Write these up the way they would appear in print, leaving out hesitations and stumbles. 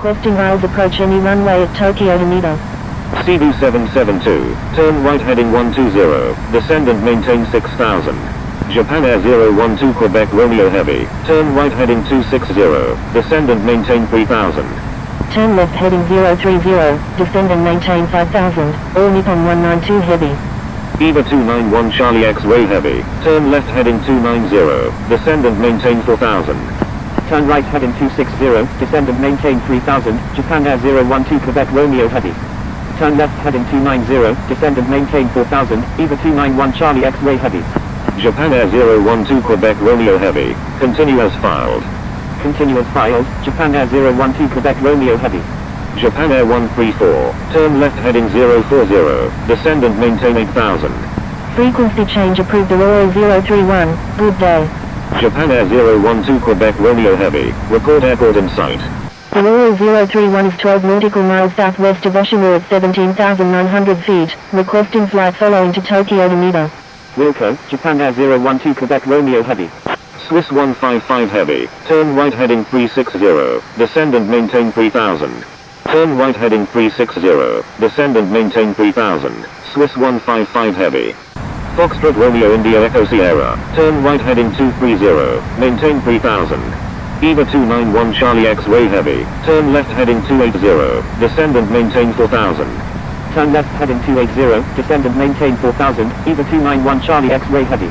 Requesting aisles approach any runway at Tokyo Haneda. CB 772, turn right heading 120, descend and maintain 6000. Japan Air 012 Quebec Romeo Heavy, turn right heading 260, descend and maintain 3000. Turn left heading 030, descend and maintain 5000, all Nippon 192 Heavy. EVA 291 Charlie X-Ray Heavy, turn left heading 290, descend and maintain 4000. Turn right heading 260, descend and maintain 3000, Japan Air 012 Quebec Romeo Heavy. Turn left heading 290, descend and maintain 4000, EVA 291 Charlie X-Ray Heavy. Japan Air 012 Quebec Romeo Heavy, continue as filed. Continue as filed, Japan Air 012 Quebec Romeo Heavy. Japan Air 134, turn left heading 040, descend and maintain 8000. Frequency change approved Aurora 031, good day. Japan Air 012 Quebec Romeo Heavy, report airport in sight. Aurora 031 is 12 nautical miles southwest of Oshima at 17,900 feet, requesting flight following to Tokyo Haneda. Wilco, Japan Air 012 Quebec Romeo Heavy. Swiss 155 Heavy, turn right heading 360, descend and maintain 3000. Turn right heading 360, descend and maintain 3000, Swiss 155 Heavy. Foxtrot Romeo India Echo Sierra, turn right heading 230, maintain 3000. EVA 291 Charlie X-Ray Heavy, turn left heading 280, descend and maintain 4000. Turn left heading 280, descend and maintain 4000, EVA 291 Charlie X-Ray Heavy.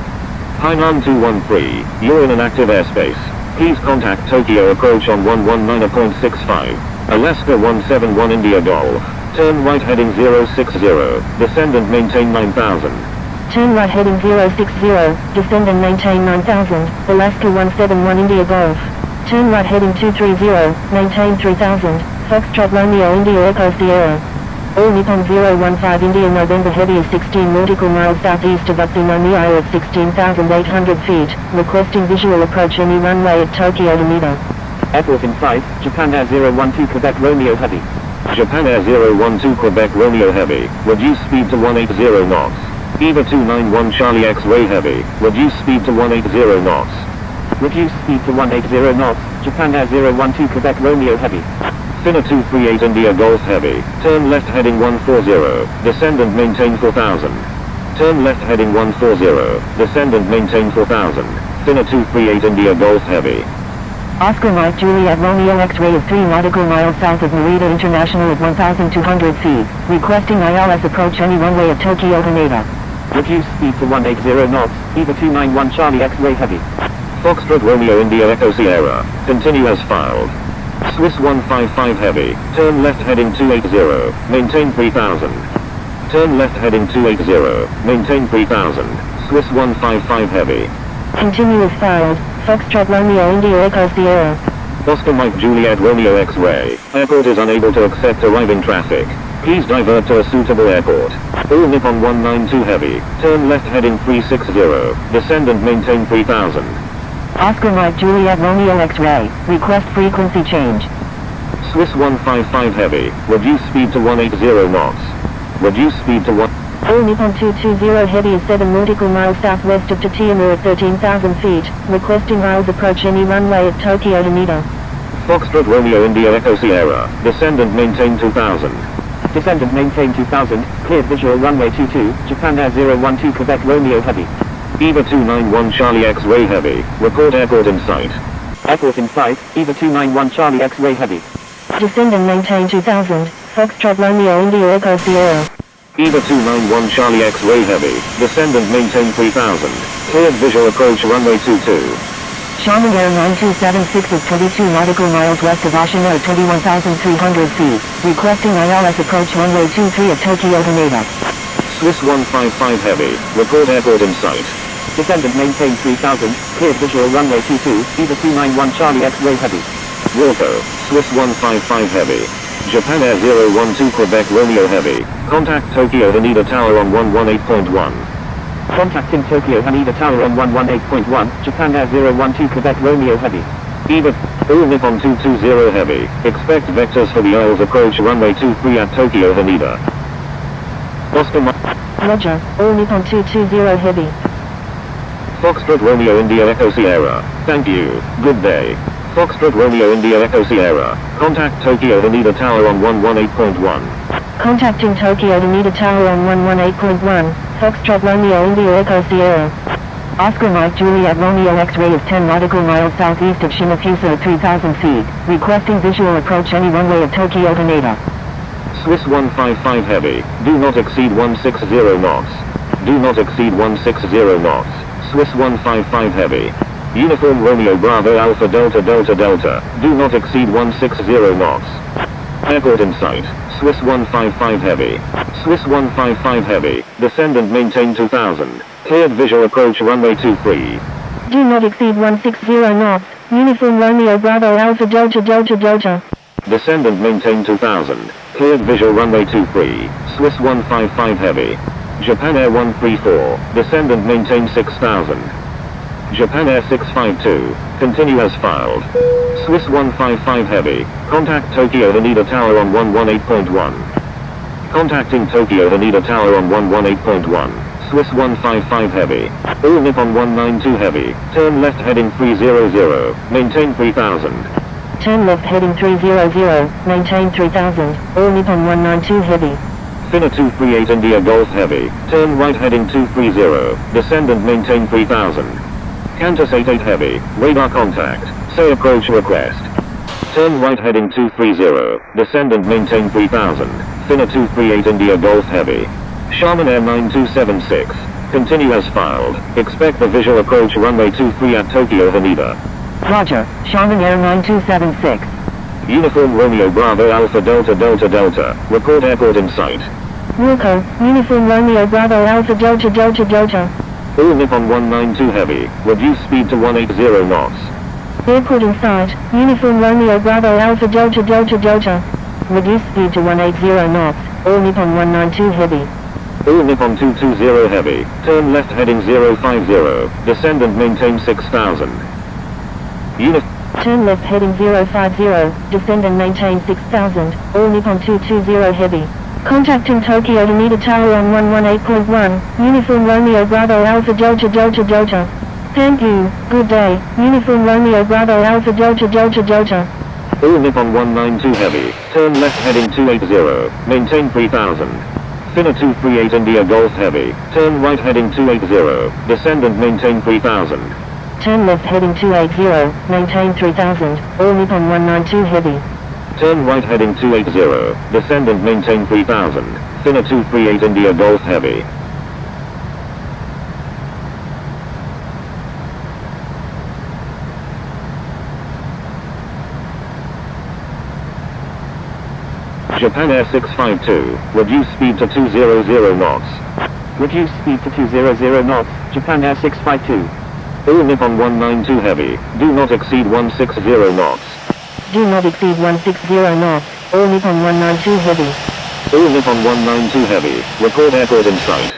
Hainan 213, you're in an active airspace. Please contact Tokyo approach on 119.65. Alaska 171 India Golf, turn right heading 060, descend and maintain 9000. Turn right heading 060, descend and maintain 9000, Alaska 171 India Golf. Turn right heading 230, maintain 3000, Foxtrot Romeo India Echo Sierra. All Nippon 015 India November Heavy is 16 nautical miles southeast of Utsunomiya at 16,800 feet, requesting visual approach any runway at Tokyo Haneda. Airport in sight, Japan Air 012 Quebec Romeo Heavy. Japan Air 012 Quebec Romeo Heavy, reduce speed to 180 knots. EVA 291 Charlie X-Ray Heavy, reduce speed to 180 knots. Reduce speed to 180 knots, Japan Air 012 Quebec Romeo Heavy. Finna 238 India Golf Heavy, turn left heading 140, descend and maintain 4000. Turn left heading 140, descend and maintain 4000. Finna 238 India Golf Heavy. Oscar Mike Juliet Romeo X-Ray is 3 nautical miles south of Narita International at 1,200 feet, requesting ILS approach any runway at Tokyo Haneda. Reduce speed to 180 knots, EVA 291 Charlie X-Ray Heavy. Foxtrot Romeo India Echo Sierra, continue as filed. Swiss 155 Heavy, turn left heading 280, maintain 3000. Turn left heading 280, maintain 3000, Swiss 155 Heavy. Continue as filed, Foxtrot Romeo India Echo Sierra. Oscar Mike Juliet Romeo X-Ray, airport is unable to accept arriving traffic. Please divert to a suitable airport. All Nippon 192 Heavy, turn left heading 360, descend and maintain 3000. Oscar Mike Juliet Romeo X-Ray, request frequency change. Swiss 155 Heavy, reduce speed to 180 knots. Reduce speed to 1... All Nippon 220 Heavy is 7 nautical miles southwest of Tateyama at 13,000 feet, requesting miles approach any runway at Tokyo Haneda. Foxtrot Romeo India Echo Sierra, descend and maintain 2000. Descend and maintain 2000, cleared visual runway 22, Japan Air 012 Quebec Romeo Heavy. EVA 291 Charlie X-Ray Heavy, report airport in sight. Airport in sight, EVA 291 Charlie X-Ray Heavy. Descend and maintain 2000, Foxtrot Romeo India Echo Sierra. EVA 291 Charlie X-Ray Heavy, descend and maintain 3000. Cleared visual approach runway 22. Sharman Air 9276 is 22 nautical miles west of Oshima at 21,300 feet, requesting ILS approach runway 23 at Tokyo Haneda. Swiss 155 Heavy, report airport in sight. Descend and maintain 3000, cleared visual runway 22, EVA 291 Charlie X-Ray Heavy. Wilco, Swiss 155 Heavy. Japan Air 012 Quebec Romeo Heavy, contact Tokyo Haneda Tower on 118.1. Contacting Tokyo Haneda Tower on 118.1, Japan Air 012 Quebec Romeo Heavy. EVA, all Nippon 220 Heavy, expect vectors for the Isles approach runway 23 at Tokyo Haneda. Oscar Roger, all Nippon 220 Heavy. Foxtrot Romeo India Echo Sierra, thank you, good day. Foxtrot Romeo India Echo Sierra. Contact Tokyo Haneda Tower on 118.1. Contacting Tokyo Haneda Tower on 118.1. Foxtrot Romeo India Echo Sierra. Oscar Mike Juliet Romeo X-ray is 10 nautical miles southeast of Shimofuso at 3,000 feet. Requesting visual approach any runway of Tokyo Haneda. Swiss 155 Heavy. Do not exceed 160 knots. Do not exceed 160 knots. Swiss 155 Heavy. Uniform Romeo Bravo Alpha Delta Delta Delta. Do not exceed 160 knots. Airport in sight. Swiss 155 Heavy. Swiss 155 Heavy. Descend and maintain 2000. Cleared visual approach runway 23. Do not exceed 160 knots. Uniform Romeo Bravo Alpha Delta Delta Delta. Descend and maintain 2000. Cleared visual runway 23. Swiss 155 Heavy. Japan Air 134. Descend and maintain 6000. Japan Air 652. Continue as filed. Swiss 155 Heavy. Contact Tokyo Haneda Tower on 118.1. Contacting Tokyo Haneda Tower on 118.1. Swiss 155 Heavy. All Nippon 192 Heavy. Turn left heading 300. Maintain 3000. Turn left heading 300. Maintain 3000. All Nippon 192 Heavy. Finna 238 India Golf Heavy. Turn right heading 230. Descend and maintain 3000. Qantas 88 Heavy. Radar contact. Say approach request. Turn right heading 230. Descend and maintain 3000. Finna 238 India Golf Heavy. Sharman Air 9276. Continue as filed. Expect the visual approach runway 23 at Tokyo Haneda. Roger. Sharman Air 9276. Uniform Romeo Bravo Alpha Delta Delta Delta. Report airport in sight. Wilco. Uniform Romeo Bravo Alpha Delta Delta Delta. All Nippon 192 Heavy. Reduce speed to 180 knots. Airport in sight. Uniform Romeo Bravo Alpha Delta Delta Delta. Reduce speed to 180 knots. All Nippon 192 Heavy. All Nippon 220 Heavy. Turn left heading 050. Descend and maintain 6000. Turn left heading 050. Descend and maintain 6000. All Nippon 220 Heavy. Contacting Tokyo Haneda Tower on 118.1. Uniform Romeo Bravo Alpha Delta Delta Delta. Thank you. Good day. Uniform Romeo Bravo Alpha Delta Delta Delta. All Nippon 192 Heavy. Turn left heading 280. Maintain 3000. Finna 238 India Golf Heavy. Turn right heading 280. Descend and maintain 3000. Turn left heading 280. Maintain 3000. All Nippon 192 Heavy. Turn right heading 280. Descend and maintain 3000. Finna 238 India Golf Heavy. Japan Air 652. Reduce speed to 200 knots. Reduce speed to 200 knots. Japan Air 652. All Nippon 192 Heavy. Do not exceed 160 knots. Do not exceed 160 knots. All Nippon 192 Heavy. All Nippon 192 Heavy. Report airport in sight.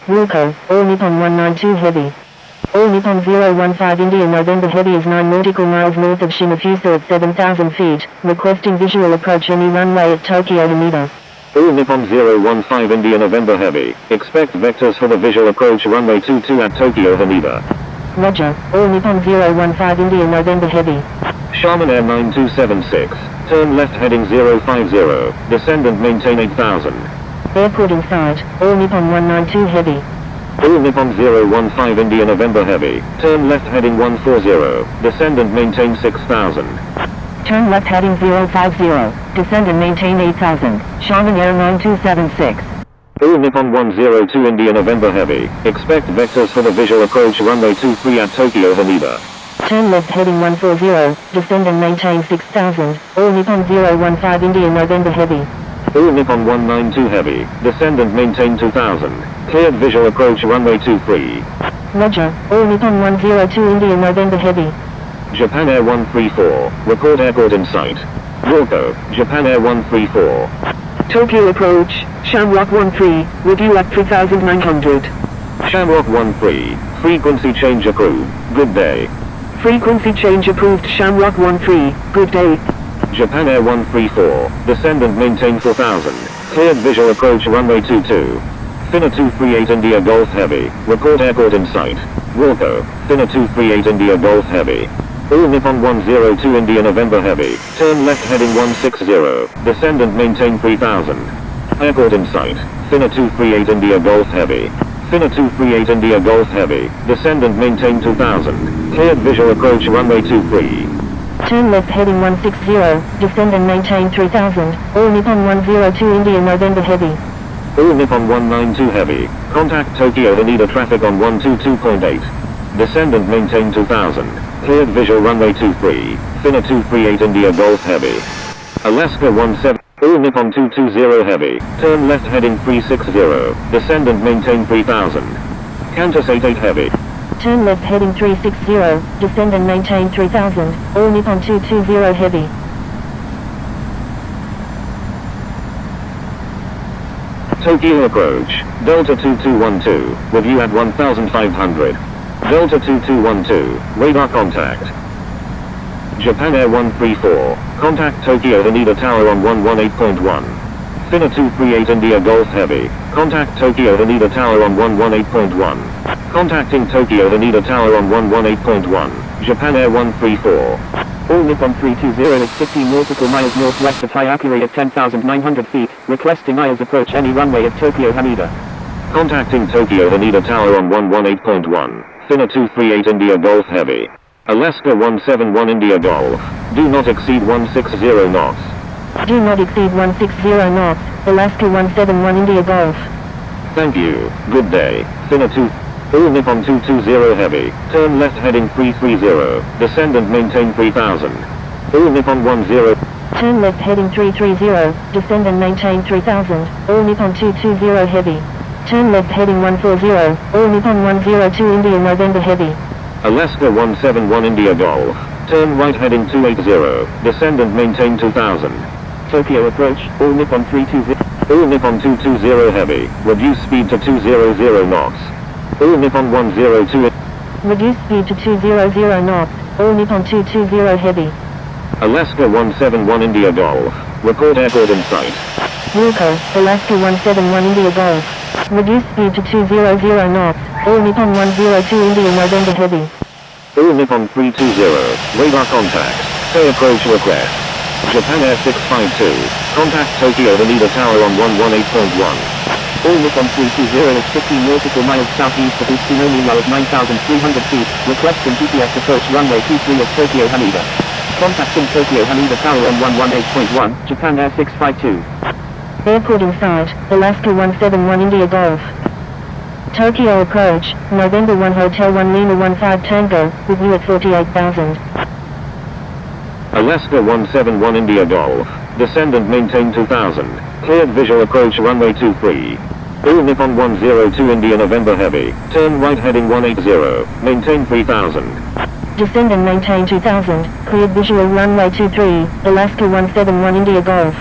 Wilco. All Nippon 192 Heavy. All Nippon 015 India November Heavy is 9 nautical miles north of Shimofuso at 7,000 feet. Requesting visual approach any runway at Tokyo Haneda. All Nippon 015 India November Heavy. Expect vectors for the visual approach runway 22 at Tokyo Haneda. Roger. All Nippon 015 India November Heavy. Sharman Air 9276. Turn left heading 050. Descend and maintain 8000. Airport in sight. All Nippon 192 Heavy. All Nippon 015 India November Heavy. Turn left heading 140. Descend and maintain 6000. Turn left heading 050. Descend and maintain 8000. Sharman Air 9276. All Nippon 102 India November Heavy. Expect vectors for the visual approach runway 23 at Tokyo Haneda. Turn left heading 140. Descend and maintain 6000. All Nippon 015 India November Heavy. All Nippon 192 Heavy. Descend and maintain 2000. Cleared visual approach runway 23. Roger. All Nippon 102 India November Heavy. Japan Air 134. Report airport in sight. Wilco. Japan Air 134. Tokyo approach. Shamrock 13. Review at 3900. Shamrock 13. Frequency change approved. Good day. Frequency change approved. Shamrock 13. Good day. Japan Air 134. Descend and maintain 4000. Cleared visual approach runway 22. Finna 238 India Golf Heavy. Report airport in sight. Wilco. Finna 238 India Golf Heavy. All Nippon 102 India November Heavy, turn left heading 160, descend and maintain 3000. Airport in sight, Finna 238 India Golf Heavy. Finna 238 India Golf Heavy, descend and maintain 2000. Cleared visual approach runway 23. Turn left heading 160, descend and maintain 3000. All Nippon 102 India November Heavy. All Nippon 192 Heavy, contact Tokyo Haneda traffic on 122.8. Descend and maintain 2000. Cleared visual runway 23, Finna 238 India Golf Heavy. Alaska 17, all Nippon 220 Heavy, turn left heading 360, descend and maintain 3000. Qantas 88 Heavy. Turn left heading 360, descend and maintain 3000. All Nippon 220 Heavy. Tokyo approach, Delta 2212, with you at 1500. Delta 2212, radar contact. Japan Air 134, contact Tokyo Haneda Tower on 118.1. Finna 238 India Golf Heavy, contact Tokyo Haneda Tower on 118.1. Contacting Tokyo Haneda Tower on 118.1, Japan Air 134. All Nippon 320 is 15 nautical miles northwest of Hyakure at 10,900 feet, requesting ILS approach any runway at Tokyo Haneda. Contacting Tokyo Haneda Tower on 118.1, Finna 238 India Golf Heavy. Alaska 171 India Golf, do not exceed 160 knots. Do not exceed 160 knots, Alaska 171 India Golf. Thank you, good day, Finna 2. All Nippon 220 Heavy, turn left heading 330, descend and maintain 3000. All Nippon 10. Turn left heading 330, descend and maintain 3000. All Nippon 220 Heavy. Turn left heading 140, all Nippon 102 India November Heavy. Alaska 171 India Golf, turn right heading 280, descend and maintain 2000. Tokyo approach, all Nippon 320. All Nippon 220 Heavy, reduce speed to 200 knots. All Nippon 102. Reduce speed to 200 knots, all Nippon 220 Heavy. Alaska 171 India Golf, report airport in sight. Wilco, Alaska 171 India Golf. Reduce speed to 200 knots, all Nippon 102 India November Heavy. All Nippon 320, radar contact, say approach request. Japan Air 652, contact Tokyo Haneda Tower on 118.1. All Nippon 320 is 15 nautical miles southeast of Utsunomiya at 9,300 feet, requesting GPS approach runway 23 at Tokyo Haneda. Contacting Tokyo Haneda Tower on 118.1, Japan Air 652. Airport in sight, Alaska 171 India Golf. Tokyo approach, November 1 Hotel 1 Lima 15 Tango, with you at 48,000. Alaska 171 India Golf, descend and maintain 2000. Cleared visual approach runway 23. All Nippon 102 India November Heavy, turn right heading 180, maintain 3000. Descend and maintain 2000, cleared visual runway 23, Alaska 171 India Golf.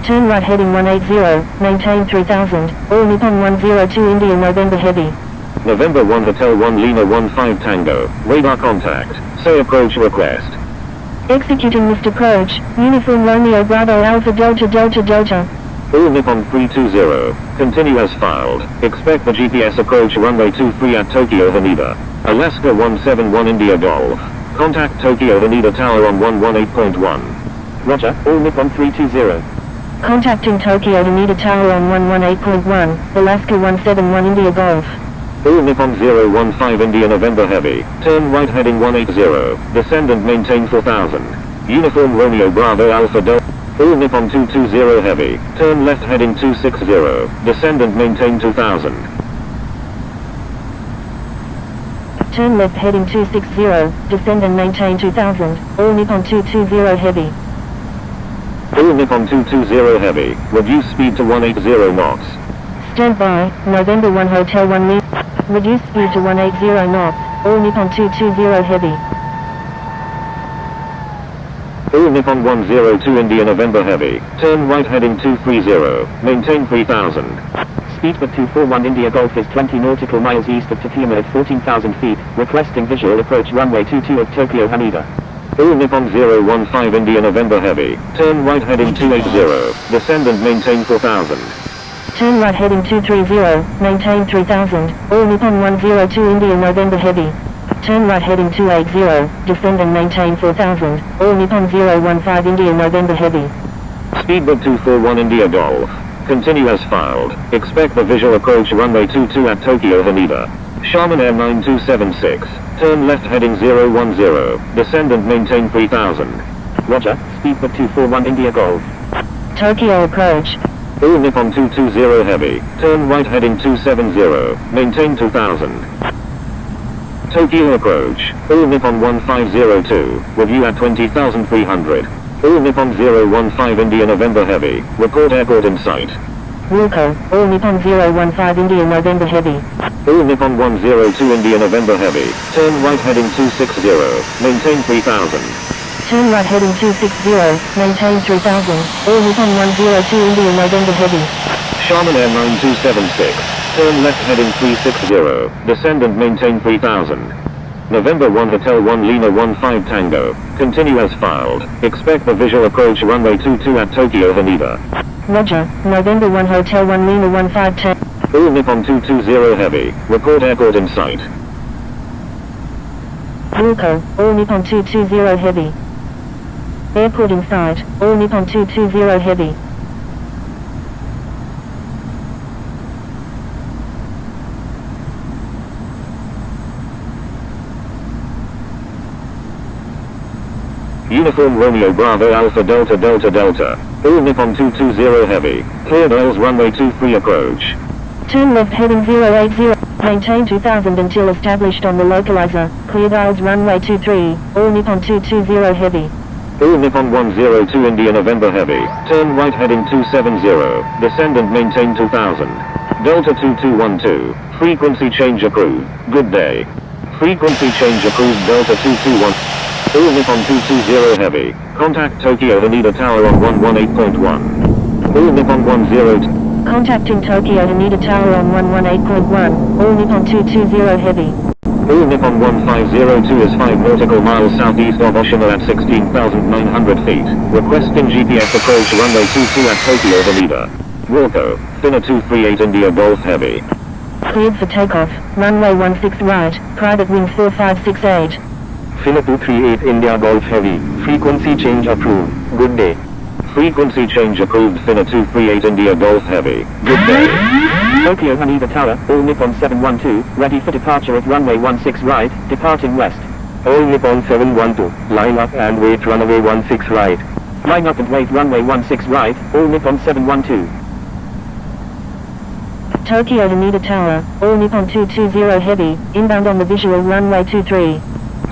Turn right heading 180, maintain 3000, all Nippon 102 India November Heavy. November 1 Hotel 1 Lima 15 Tango, radar contact, say approach request. Executing Mr. Approach, Uniform Romeo Bravo Alpha Delta Delta Delta. All Nippon 320, continue as filed, expect the GPS approach runway 23 at Tokyo Haneda. Alaska 171 India Golf, contact Tokyo Haneda Tower on 118.1. Roger, all Nippon 320. Contacting Tokyo Haneda Tower on 118.1, Alaska 171 India Golf. All Nippon 015 India November Heavy, turn right heading 180, descend and maintain 4000. Uniform Romeo Bravo Alpha Delta. All Nippon 220 Heavy, turn left heading 260, descend and maintain 2000. Turn left heading 260, descend and maintain 2000, all Nippon 220 Heavy. All Nippon 220 Heavy, reduce speed to 180 knots. Stand by, November 1 Hotel 1 Lima. Reduce speed to 180 knots, all Nippon 220 Heavy. All Nippon 102 India November Heavy, turn right heading 230, maintain 3000. Speedbird 241 India Golf is 20 nautical miles east of Takuma at 14,000 feet, requesting visual approach runway 22 at Tokyo Haneda. All Nippon 015 India November Heavy, turn right heading 280, descend and maintain 4000. Turn right heading 230, maintain 3000, all Nippon 102 India November Heavy. Turn right heading 280, descend and maintain 4000, all Nippon 015 India November Heavy. Speedbird 241 India Golf. Continue as filed. Expect the visual approach runway 22 at Tokyo Haneda. Sharman Air 9276. Turn left heading 010. Descend and maintain 3000. Roger, Speedbird 241 India Golf. Tokyo approach. All Nippon 220 Heavy. Turn right heading 270. Maintain 2000. Tokyo approach. All Nippon 1502. Review at 20,300. All Nippon 015 India November Heavy. Report airport in sight. Wilco, all Nippon 015 India November Heavy. All Nippon 102 India November Heavy. Turn right heading 260. Maintain 3000. Turn right heading 260, maintain 3000, all Nippon 102 India November Heavy. Sharman Air 9276. Turn left heading 360. Descend and maintain 3000. November 1 Hotel 1 Lima 15 Tango. Continue as filed. Expect the visual approach runway 22 at Tokyo Haneda. Roger, November 1 Hotel 1 Lima 15 Tango. All Nippon 220 Heavy. Report airport in sight. Wilco, all Nippon 220 Heavy. Airport in sight, all Nippon 220 Heavy. Uniform Romeo Bravo Alpha Delta Delta Delta. All Nippon 220 Heavy. Cleared Isles runway 23 approach. Turn left heading 080, maintain 2000 until established on the localizer, cleared Isles runway 23, all Nippon 220 Heavy. All Nippon 102 India November Heavy. Turn right heading 270. Descend and maintain 2000. Delta 2212. Frequency change approved. Good day. Frequency change approved Delta 221. All Nippon 220 Heavy. Contact Tokyo Haneda Tower on 118.1. All Nippon 102. Contacting Tokyo Haneda Tower on 118.1, all Nippon 220 Heavy. All Nippon 1502 is 5 nautical miles southeast of Oshima at 16,900 feet. Requesting GPS approach runway 22 at Tokyo Haneda. Wilco, Finna 238 India Golf Heavy. Cleared for takeoff, runway 16 right, private wind 4568. Finna 238 India Golf Heavy. Frequency change approved. Good day. Frequency change approved Finna 238 India Golf Heavy. Good day. Tokyo Haneda Tower, all Nippon 712, ready for departure at runway 16 right, departing west. All Nippon 712, line up and wait runway 16 right. Line up and wait runway 16 right, all Nippon 712. Tokyo Haneda Tower, all Nippon 220 Heavy, inbound on the visual runway 23.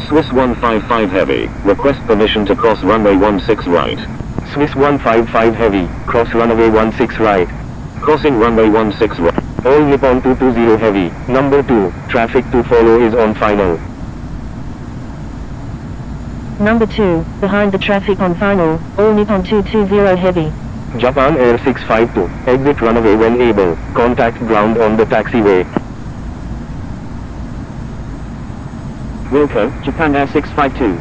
Swiss 155 Heavy. Request permission to cross runway 16 right. Swiss 155 Heavy, cross runway 16 right. Crossing runway 16 right. All Nippon 220 Heavy, number 2, traffic to follow is on final. Number 2, behind the traffic on final, all Nippon 220 Heavy. Japan Air 652, exit runway when able, contact ground on the taxiway. Wilco, Japan Air 652.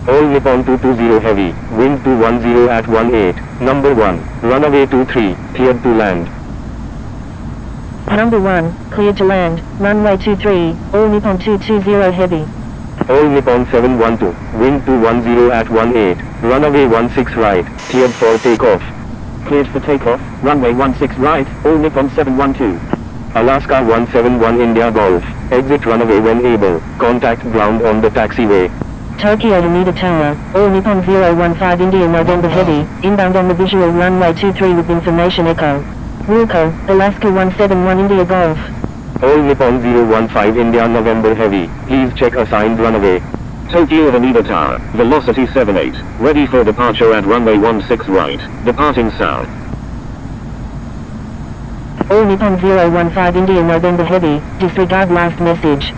All Nippon 220 Heavy, wind 210 at 18, number 1, runway 23, cleared to land. Number 1, cleared to land, runway 23, all Nippon 220 Heavy. All Nippon 712, wind 210 at 18, runway 16 right, cleared for takeoff. Cleared for takeoff, runway 16 right, all Nippon 712. Alaska 171 India Golf, exit runway when able, contact ground on the taxiway. Tokyo Haneda Tower, all Nippon 015 India November Heavy, inbound on the visual runway 23 with information echo. Wilco, Alaska 171 India Golf. All Nippon 015 India November Heavy, please check assigned runway. Tokyo Haneda Tower, velocity 78, ready for departure at runway 16 right, departing south. All Nippon 015 India November Heavy, disregard last message.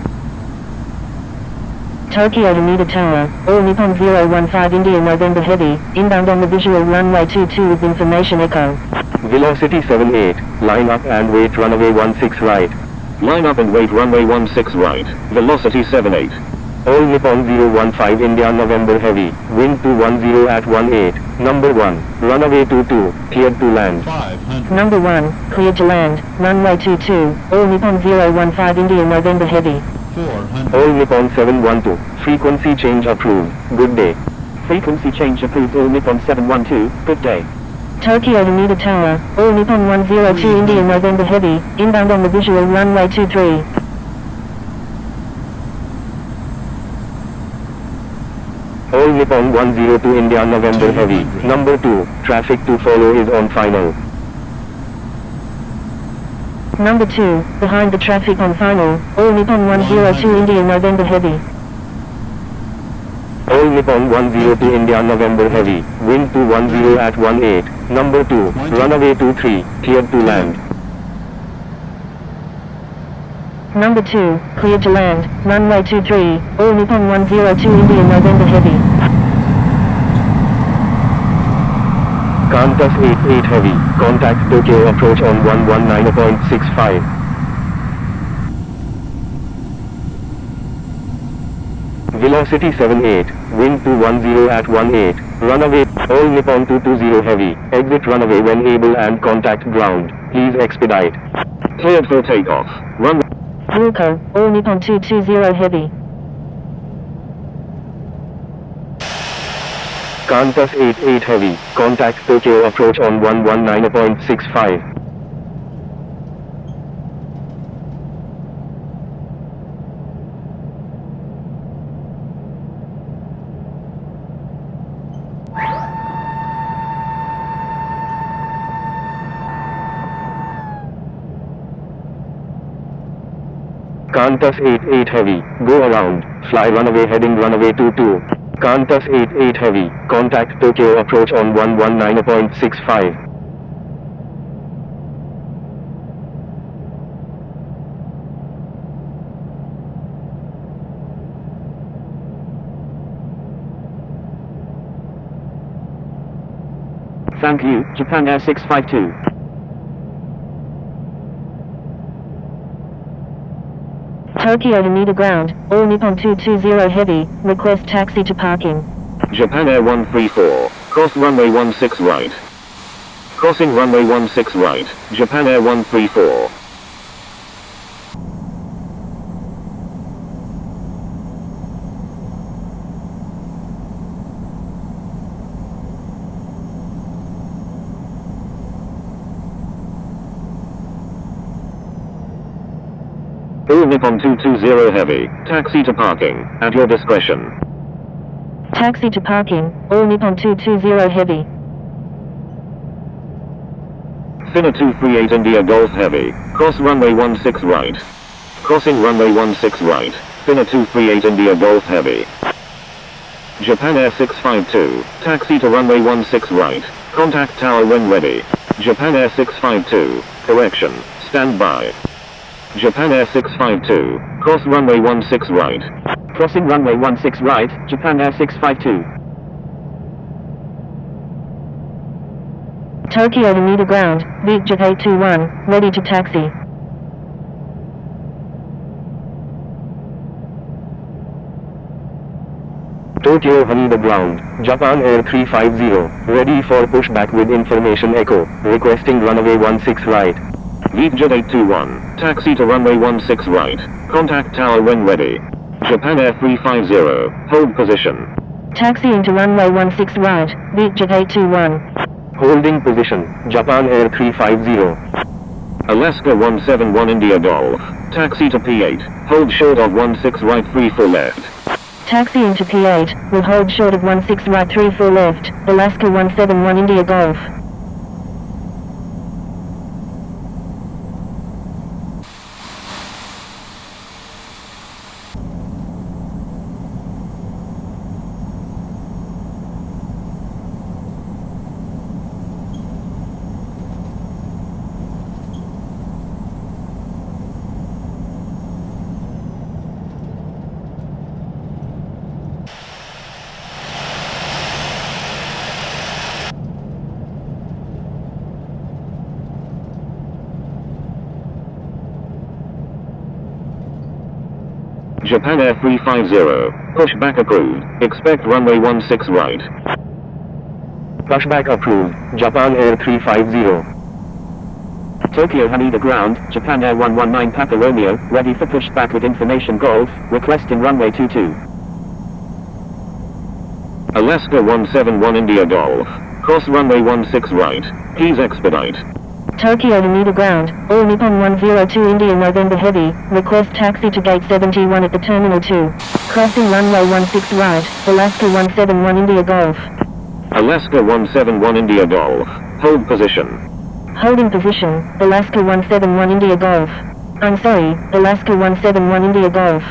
Tokyo Haneda Tower, all Nippon 015 India November Heavy, inbound on the visual runway 22 with information echo. Velocity 78, line up and wait runway 16 right. Line up and wait runway 16 right, velocity 78. All Nippon 015 India November heavy, wind 210 at 18. Number 1, runway 22, cleared to land. 500. Number 1, cleared to land, runway 22, all Nippon 015 India November heavy. 400. All Nippon 712, frequency change approved. Good day. Frequency change approved. All Nippon 712, good day. Tokyo Haneda Tower, all Nippon 102 India November heavy, inbound on the visual runway 23. All Nippon 102 India November heavy. Number 2, traffic to follow is on final. Number 2, behind the traffic on final, all Nippon 102 India November heavy. All Nippon 102 India November heavy, wind 210 at 18. Number 2, runway 23, cleared to land. Number 2, cleared to land, runway 23, all Nippon 102 India November heavy. Qantas 88 heavy, contact Tokyo approach on 119.65. Velocity 78, wind 210 at 18, runway, all Nippon 220 heavy, exit runway when able and contact ground, please expedite. Cleared for takeoff. Run. Wilco, all Nippon 220 heavy. Qantas 88 heavy, contact Tokyo approach on 119.65. Qantas 88 heavy, go around, fly runway heading runway 22. Qantas 88 heavy, contact Tokyo approach on 119.65. Thank you, Japan Air 652. Tokyo Haneda ground, all Nippon 220 heavy, request taxi to parking. Japan Air 134. Cross runway 16 right. Crossing runway 16 right. Japan Air 134. All Nippon 220 heavy, taxi to parking, at your discretion. Taxi to parking, all Nippon 220 heavy. Finna 238 India Golf heavy, cross runway 16 right. Crossing runway 16 right, Finna 238 India Golf heavy. Japan Air 652, taxi to runway 16 right, contact tower when ready. Japan Air 652, correction, stand by. Japan Air 652, cross runway 16 right. Crossing runway 16 right, Japan Air 652. Tokyo Haneda ground, Jet 821, ready to taxi. Tokyo Haneda ground, Japan Air 350, ready for pushback with information echo, requesting runway 16 right. Jet 821, taxi to runway 16 right, contact tower when ready. Japan Air 350, hold position. Taxi into runway 16 right, Jet 821. Holding position, Japan Air 350. Alaska 171 India Golf, taxi to P8, hold short of 16 right 34 left. Taxi into P8, will hold short of 16 right 34 left, Alaska 171 India Golf. Japan Air 350, pushback approved, expect runway 16 right. Pushback approved, Japan Air 350. Tokyo Haneda ground, Japan Air 119 Papa Romeo, ready for pushback with information Golf, requesting runway 22. Alaska 171 India Golf, cross runway 16 right, please expedite. Tokyo Haneda ground, all Nippon 102 India November Heavy, request taxi to gate 71 at the Terminal 2. Crossing runway 16 right, Alaska 171 India Golf. Alaska 171 India Golf, hold position. Holding position, Alaska 171 India Golf. I'm sorry, Alaska 171 India Golf.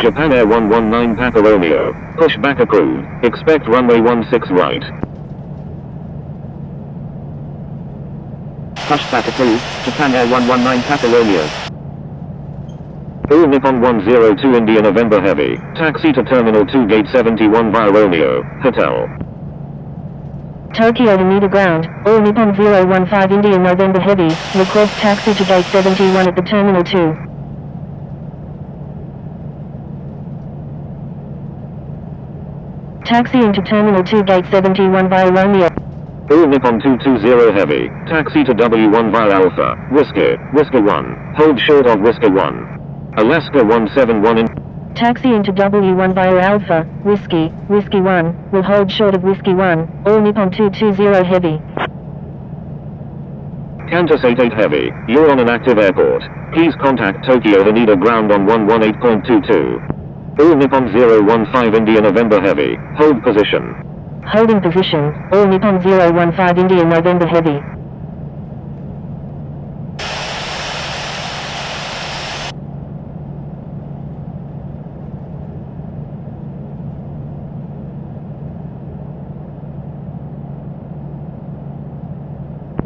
Japan Air 119 Papa Romeo, pushback approved, expect runway 16 right. Pushback approved, Japan Air 119 Papa Romeo. All Nippon 102 India November Heavy, taxi to Terminal 2 Gate 71 via Romeo, Hotel. Tokyo Haneda ground, all Nippon 015 India November Heavy, request taxi to gate 71 at the Terminal 2. Taxiing to Terminal 2 Gate 71 via Romeo. All Nippon 220 Heavy, taxi to W1 via Alpha, Whiskey 1, hold short of Whiskey 1. Alaska 171 in... Taxiing to W1 via Alpha, Whiskey 1, will hold short of Whiskey 1, all Nippon 220 Heavy. Qantas 88 Heavy, you're on an active airport. Please contact Tokyo Haneda ground on 118.22. All Nippon 015 India November Heavy, hold position. Holding position, all Nippon 015 India November Heavy.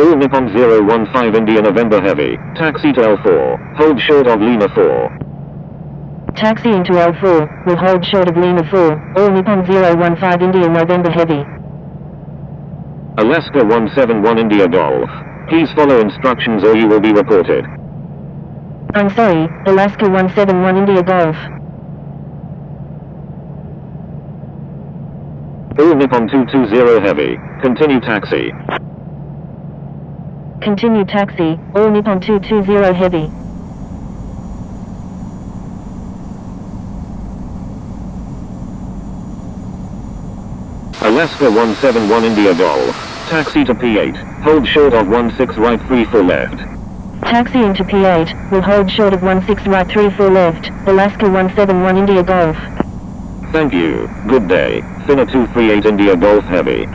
All Nippon 015 India November Heavy, taxi to L4, hold short of Lima 4. Taxiing to L4, will hold short of Lima 4, all Nippon 015 India November Heavy. Alaska 171 India Golf, please follow instructions or you will be reported. I'm sorry, Alaska 171 India Golf. All Nippon 220 Heavy, continue taxi. Continue taxi, all Nippon 220 Heavy. Alaska 171 India Golf, taxi to P8, hold short of 16 right 34 left. Taxiing to P8, will hold short of 16 right 34 left, Alaska 171 India Golf. Thank you, good day, Finna 238 India Golf Heavy.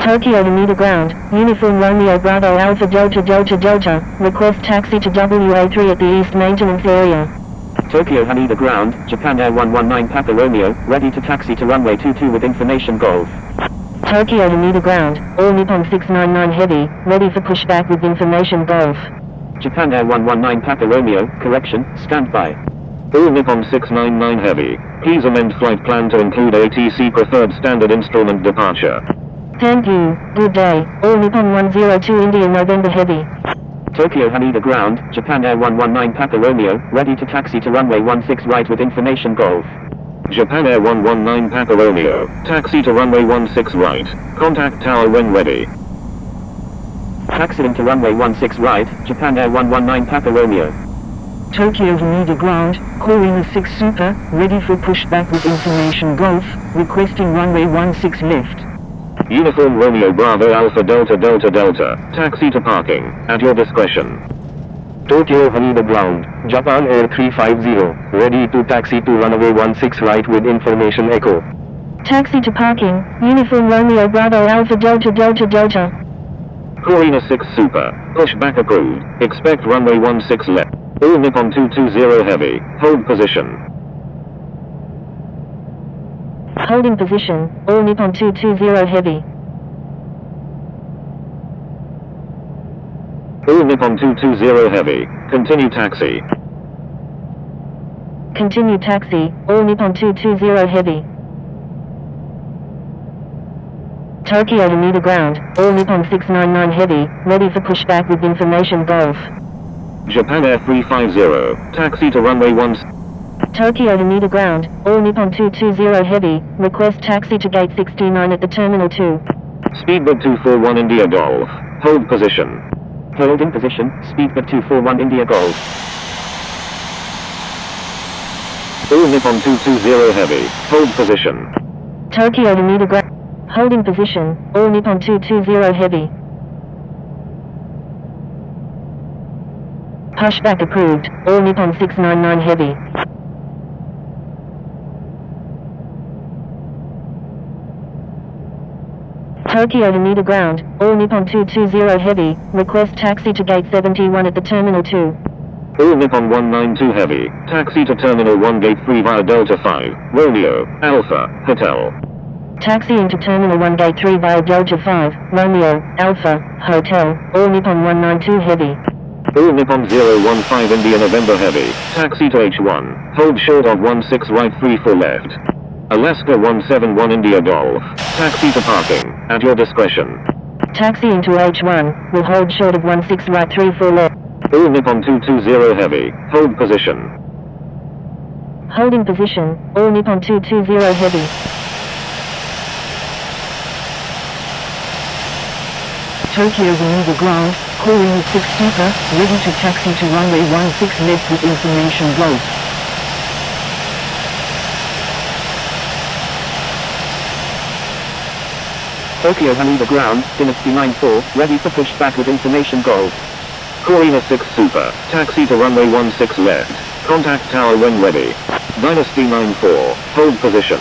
Tokyo Haneda ground, Uniform Romeo Bravo Alpha Delta Delta Delta, request taxi to WA3 at the East Maintenance Area. Tokyo Haneda ground, Japan Air 119 Papa Romeo, ready to taxi to runway 22 with information Golf. Tokyo Haneda ground, all Nippon 699 Heavy, ready for pushback with information Golf. Japan Air 119 Papa Romeo, correction, stand by. All Nippon 699 Heavy, please amend flight plan to include ATC preferred standard instrument departure. Thank you, good day, all Nippon 102 India November Heavy. Tokyo Haneda ground, Japan Air 119 Papa Romeo, ready to taxi to runway 16 right with information Golf. Japan Air 119 Papa Romeo, taxi to runway 16 right, contact tower when ready. Taxiing to runway 16 right, Japan Air 119 Papa Romeo. Tokyo Haneda ground, calling a 6 Super, ready for pushback with information Golf, requesting runway 16 left. Uniform Romeo Bravo Alpha Delta Delta Delta, taxi to parking, at your discretion. Tokyo Haneda ground, Japan Air 350, ready to taxi to runway 16 right with information Echo. Taxi to parking, Uniform Romeo Bravo Alpha Delta Delta Delta. Corina 6 Super, pushback approved, expect runway 16 left. All Nippon 220 Heavy, hold position. Holding position, all Nippon 220 Heavy. All Nippon 220 Heavy, continue taxi. Continue taxi, all Nippon 220 Heavy. Tokyo to meter ground, all Nippon 699 Heavy, ready for pushback with information Golf. Japan Air 350, taxi to runway 1. Tokyo to meter ground, all Nippon 220 Heavy, request taxi to gate 69 at the Terminal 2. Speedbird 241 India Golf, hold position. Hold in position, Speedbird 241 India Golf. All Nippon 220 Heavy, hold position. Tokyo to meter ground, holding position, all Nippon 220 Heavy. Pushback approved, all Nippon 699 Heavy. Tokyo to meter ground, all Nippon 220 Heavy, request taxi to gate 71 at the Terminal 2. All Nippon 192 Heavy, taxi to Terminal 1 Gate 3 via Delta 5, Romeo, Alpha, Hotel. Taxi into Terminal 1 Gate 3 via Delta 5, Romeo, Alpha, Hotel, all Nippon 192 Heavy. All Nippon 015 India November Heavy, taxi to H1, hold short of 16 right 34 left. Alaska 171 India Golf, taxi to parking, at your discretion. Taxi into H1, will hold short of 16 right 34 left. All Nippon 220 Heavy, hold position. Holding position, all Nippon 220 Heavy. Tokyo to meter ground, calling 6 Super, ready to taxi to runway 16 left with information Golf. Tokyo Haneda ground, Dynasty 94, ready for pushback with information Golf. Corina 6 Super, taxi to runway 16 left, contact tower when ready. Dynasty 94, hold position.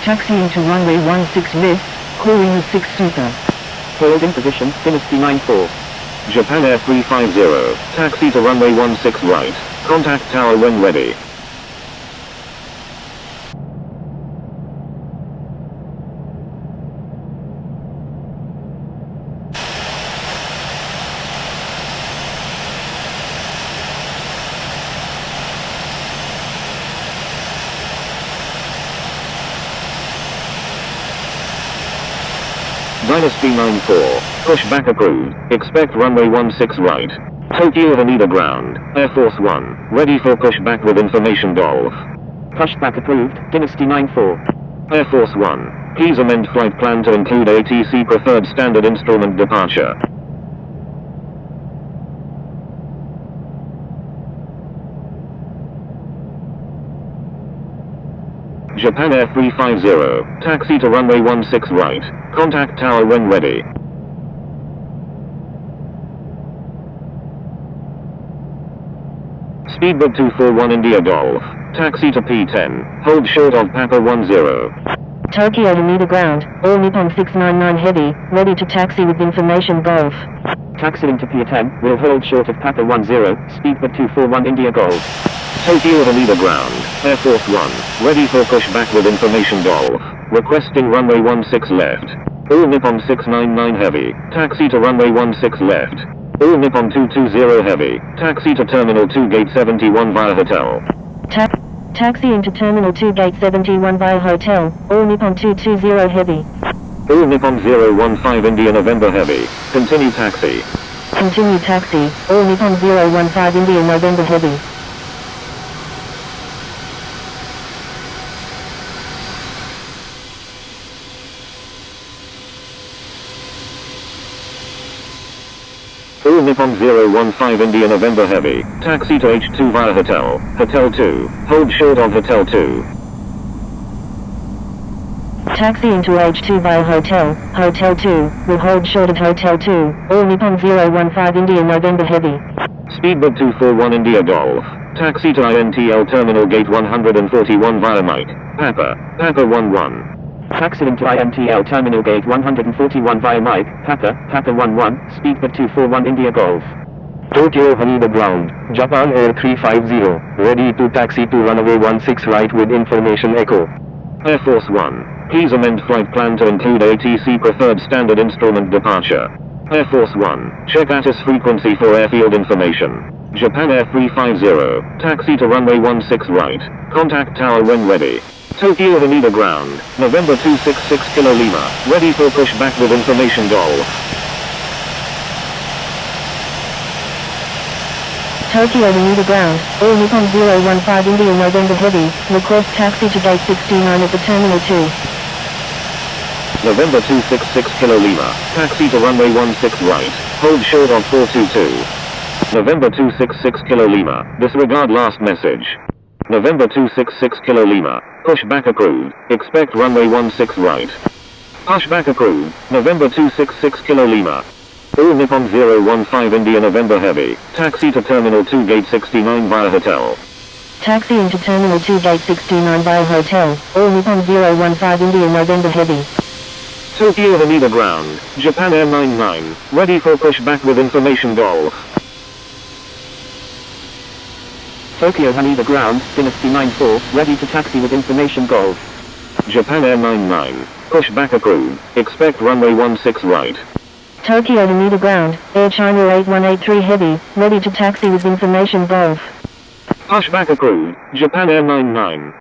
Taxi into runway 16 left, calling 6 Super. Hold in position, Dynasty 94. Japan Air 350, taxi to runway 16 right, contact tower when ready. Dynasty 94, pushback approved, expect runway 16 right. Tokyo Haneda ground, Air Force 1, ready for pushback with information Golf. Pushback approved, Dynasty 94. Air Force 1, please amend flight plan to include ATC preferred standard instrument departure. Japan Air 350, taxi to runway 16 right, contact tower when ready. Speedbird 241 India Golf, taxi to P10, hold short of Papa 10. Tokyo to meter ground, all Nippon 699 Heavy, ready to taxi with information Golf. Taxiing to Pier 10, will hold short of Papa 10, Speedbird 241 India Golf. Tokyo Haneda ground, Air Force 1, ready for pushback with information Golf, requesting runway 16 left. All Nippon 699 Heavy, taxi to runway 16 left. All Nippon 220 Heavy, taxi to Terminal 2 Gate 71 via Hotel. Taxi into Terminal 2 Gate 71 via Hotel, all Nippon 220 Heavy. All Nippon 015 India November Heavy, continue taxi. Continue taxi, all Nippon 015 India November Heavy. All Nippon 015 India November Heavy, taxi to H2 via Hotel, Hotel 2, hold short of Hotel 2. Taxi into H2 via Hotel, Hotel 2, will hold short of Hotel 2, all Nippon 015 India November Heavy. Speedbird 241 India Golf, taxi to INTL Terminal Gate 141 via Mike, Papa 11. Taxiing to INTL Terminal Gate 141 via Mike, Papa 11, Speedbird 241 India Golf. Tokyo Haneda ground, Japan Air 350, ready to taxi to runway 16 right with information Echo. Air Force 1, please amend flight plan to include ATC preferred standard instrument departure. Air Force 1, check ATIS frequency for airfield information. Japan Air 350, taxi to runway 16 right, contact tower when ready. Tokyo Haneda ground, November 266 Kilo Lima, ready for pushback with information goal. Tokyo Haneda ground, all Nippon 015 India November heavy, request taxi to gate 69 at the terminal 2. November 266 Kilo Lima, taxi to runway 16 right, hold short of 422. November 266 Kilo Lima, disregard last message. November 266 Kilo Lima, pushback approved, expect runway 16 right. Pushback approved, November 266 Kilo Lima. All Nippon 015 India November heavy, taxi to terminal 2 gate 69 via hotel. Taxi into terminal 2 gate 69 via hotel, all Nippon 015 India November heavy. Tokyo Haneda ground, Japan Air 99, ready for pushback with information goal. Tokyo Haneda ground, Dynasty 94, ready to taxi with information golf. Japan Air 99, pushback approved, expect runway 16 right. Tokyo Haneda ground, Air China 8183 heavy, ready to taxi with information golf. Pushback approved, Japan Air 99.